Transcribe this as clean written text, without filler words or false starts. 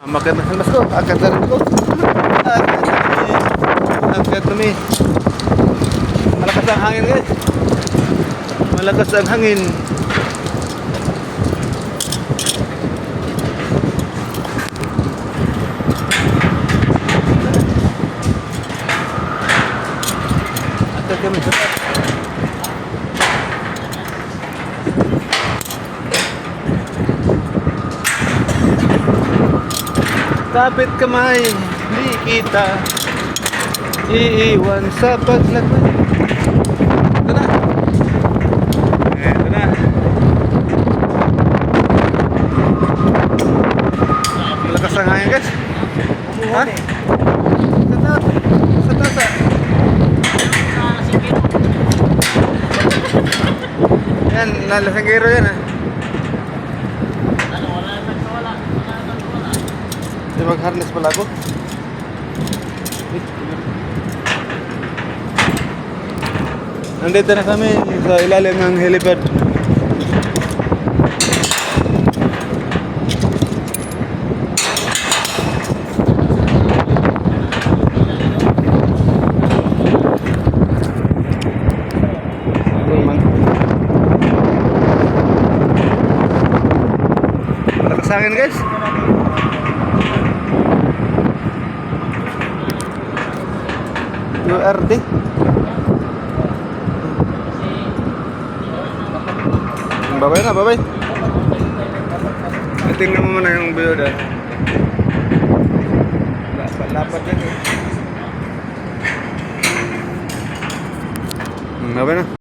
Makan na mas ko, akan na rin ko. Akan kami. Malakas ang hangin guys. Malakas ang hangin. Akan kami. Kapit kamay, di kita iiwan sa paglagay. Ito na. Ito na. Malakas ang hangin guys. Ha? Sa taas. Sa taas. Yan, lalasangero yan ha. Di mag-harness pala ako. Nandito na kami sa ilalim ng helipad. Malakas hangin guys. URD. Babay na, babay. Tingnan mo muna yung view dahil. Lapat yan eh. Babay na.